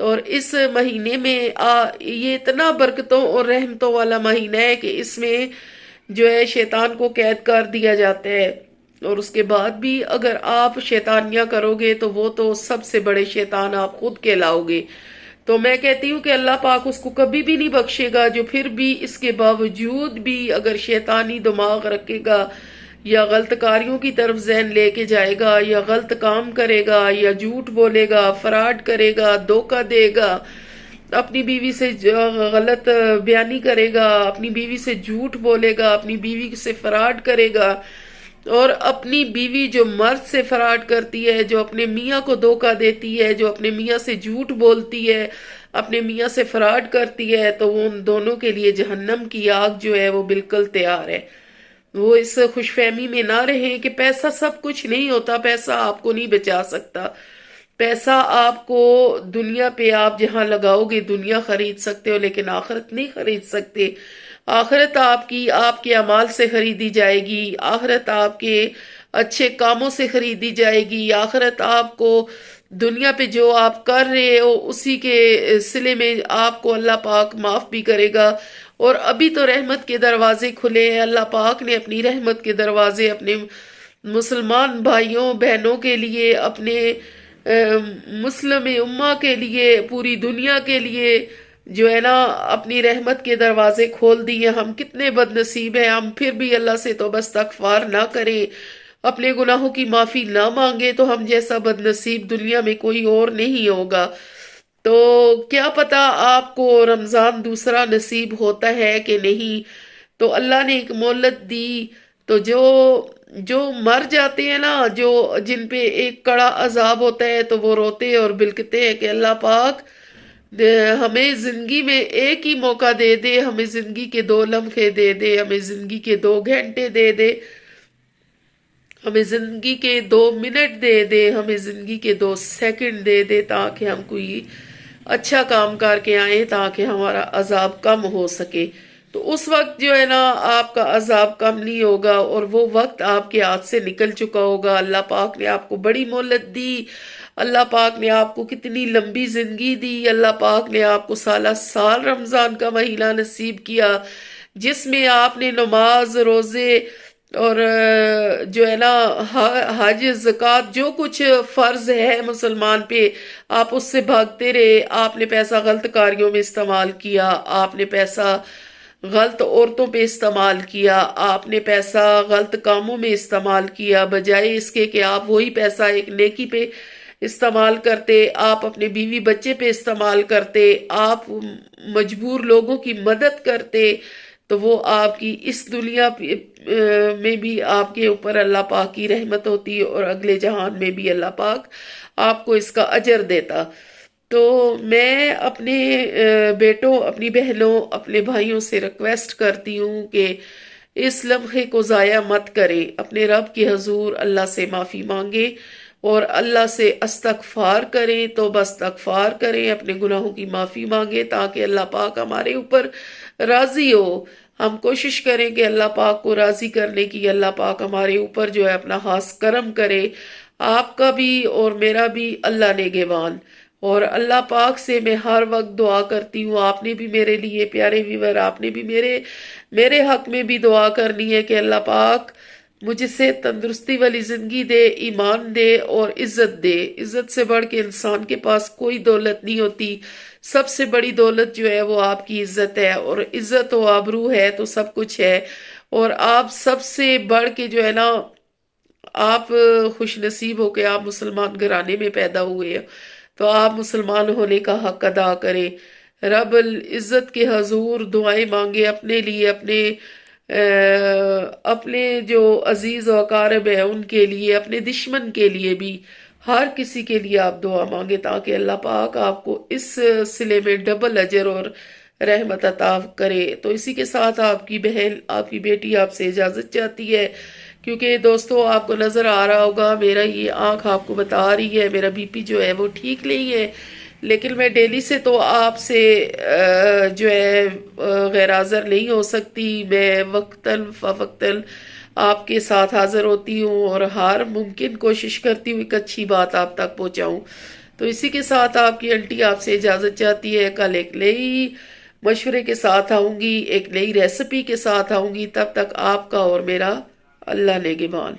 اور اس مہینے میں یہ اتنا برکتوں اور رحمتوں والا مہینہ ہے کہ اس میں جو ہے شیطان کو قید کر دیا جاتا ہے، اور اس کے بعد بھی اگر آپ شیطانیاں کرو گے تو وہ تو سب سے بڑے شیطان آپ خود کہلاؤ گے۔ تو میں کہتی ہوں کہ اللہ پاک اس کو کبھی بھی نہیں بخشے گا جو پھر بھی اس کے باوجود بھی اگر شیطانی دماغ رکھے گا یا غلط کاریوں کی طرف ذہن لے کے جائے گا یا غلط کام کرے گا یا جھوٹ بولے گا، فراڈ کرے گا، دھوکہ دے گا، اپنی بیوی سے غلط بیانی کرے گا، اپنی بیوی سے جھوٹ بولے گا، اپنی بیوی سے فراڈ کرے گا، اور اپنی بیوی جو مرد سے فراڈ کرتی ہے، جو اپنے میاں کو دھوکہ دیتی ہے، جو اپنے میاں سے جھوٹ بولتی ہے، اپنے میاں سے فراڈ کرتی ہے، تو وہ ان دونوں کے لیے جہنم کی آگ جو ہے وہ بالکل تیار ہے۔ وہ اس خوش فہمی میں نہ رہیں کہ پیسہ سب کچھ نہیں ہوتا، پیسہ آپ کو نہیں بچا سکتا۔ پیسہ آپ کو دنیا پہ آپ جہاں لگاؤ گے دنیا خرید سکتے ہو، لیکن آخرت نہیں خرید سکتے۔ آخرت آپ کے اعمال سے خریدی جائے گی، آخرت آپ کے اچھے کاموں سے خریدی جائے گی، آخرت آپ کو دنیا پہ جو آپ کر رہے ہو اسی کے صلے میں آپ کو اللہ پاک معاف بھی کرے گا۔ اور ابھی تو رحمت کے دروازے کھلے ہیں، اللہ پاک نے اپنی رحمت کے دروازے اپنے مسلمان بھائیوں بہنوں کے لیے، اپنے مسلم امہ کے لیے، پوری دنیا کے لیے جو ہے نا اپنی رحمت کے دروازے کھول دیے۔ ہم کتنے بد نصیب ہیں، ہم پھر بھی اللہ سے توبہ استغفار نہ کریں، اپنے گناہوں کی معافی نہ مانگے، تو ہم جیسا بد نصیب دنیا میں کوئی اور نہیں ہوگا۔ تو کیا پتا آپ کو رمضان دوسرا نصیب ہوتا ہے کہ نہیں۔ تو اللہ نے ایک مہلت دی، تو جو مر جاتے ہیں نا، جن پہ ایک کڑا عذاب ہوتا ہے، تو وہ روتے اور بلکتے ہیں کہ اللہ پاک ہمیں زندگی میں ایک ہی موقع دے دے، ہمیں زندگی کے 2 لمحے دے دے، ہمیں زندگی کے 2 گھنٹے دے دے، ہمیں زندگی کے 2 منٹ دے دے، ہمیں زندگی کے 2 سیکنڈ دے دے، تاکہ ہم کوئی اچھا کام کر کے آئیں، تاکہ ہمارا عذاب کم ہو سکے۔ تو اس وقت جو ہے نا آپ کا عذاب کم نہیں ہوگا، اور وہ وقت آپ کے ہاتھ سے نکل چکا ہوگا۔ اللہ پاک نے آپ کو بڑی مہلت دی، اللہ پاک نے آپ کو کتنی لمبی زندگی دی، اللہ پاک نے آپ کو سالہ سال رمضان کا مہینہ نصیب کیا، جس میں آپ نے نماز، روزے اور جو ہے نا حج، زکوٰۃ، جو کچھ فرض ہے مسلمان پہ، آپ اس سے بھاگتے رہے۔ آپ نے پیسہ غلط کاریوں میں استعمال کیا، آپ نے پیسہ غلط عورتوں پہ استعمال کیا، آپ نے پیسہ غلط کاموں میں استعمال کیا، بجائے اس کے کہ آپ وہی پیسہ ایک نیکی پہ استعمال کرتے، آپ اپنے بیوی بچے پہ استعمال کرتے، آپ مجبور لوگوں کی مدد کرتے، تو وہ آپ کی اس دنیا میں بھی آپ کے اوپر اللہ پاک کی رحمت ہوتی، اور اگلے جہان میں بھی اللہ پاک آپ کو اس کا اجر دیتا۔ تو میں اپنے بیٹوں، اپنی بہنوں، اپنے بھائیوں سے ریکویسٹ کرتی ہوں کہ اس لمحے کو ضائع مت کریں، اپنے رب کے حضور اللہ سے معافی مانگیں اور اللہ سے استغفار کریں، توبہ استغفار کریں، اپنے گناہوں کی معافی مانگیں، تاکہ اللہ پاک ہمارے اوپر راضی ہو۔ ہم کوشش کریں کہ اللہ پاک کو راضی کرنے کی، اللہ پاک ہمارے اوپر جو ہے اپنا خاص کرم کرے۔ آپ کا بھی اور میرا بھی اللہ نگہبان۔ اور اللہ پاک سے میں ہر وقت دعا کرتی ہوں، آپ نے بھی میرے لیے پیارے ویور، آپ نے بھی میرے حق میں بھی دعا کرنی ہے کہ اللہ پاک مجھے سے تندرستی والی زندگی دے، ایمان دے اور عزت دے۔ عزت سے بڑھ کے انسان کے پاس کوئی دولت نہیں ہوتی، سب سے بڑی دولت جو ہے وہ آپ کی عزت ہے، اور عزت و آبرو ہے تو سب کچھ ہے۔ اور آپ سب سے بڑھ کے جو ہے نا، آپ خوش نصیب ہو کہ آپ مسلمان گھرانے میں پیدا ہوئے ہیں، تو آپ مسلمان ہونے کا حق ادا کریں۔ رب العزت کے حضور دعائیں مانگے اپنے لیے، اپنے جو عزیز و اقارب ہیں ان کے لیے، اپنے دشمن کے لیے بھی، ہر کسی کے لیے آپ دعا مانگے، تاکہ اللہ پاک آپ کو اس صلے میں ڈبل اجر اور رحمت عطا کرے۔ تو اسی کے ساتھ آپ کی بہن، آپ کی بیٹی آپ سے اجازت چاہتی ہے، کیونکہ دوستو آپ کو نظر آ رہا ہوگا میرا یہ آنکھ آپ کو بتا رہی ہے میرا بی پی جو ہے وہ ٹھیک نہیں ہے، لیکن میں ڈیلی سے تو آپ سے جو ہے غیر حاضر نہیں ہو سکتی، میں وقتاً فوقتاً آپ کے ساتھ حاضر ہوتی ہوں اور ہر ممکن کوشش کرتی ہوں ایک اچھی بات آپ تک پہنچاؤں۔ تو اسی کے ساتھ آپ کی انٹی آپ سے اجازت چاہتی ہے. کل ایک نئی مشورے کے ساتھ آؤں گی، ایک نئی ریسیپی کے ساتھ آؤں گی. تب تک آپ کا اور میرا اللہ نگہبان.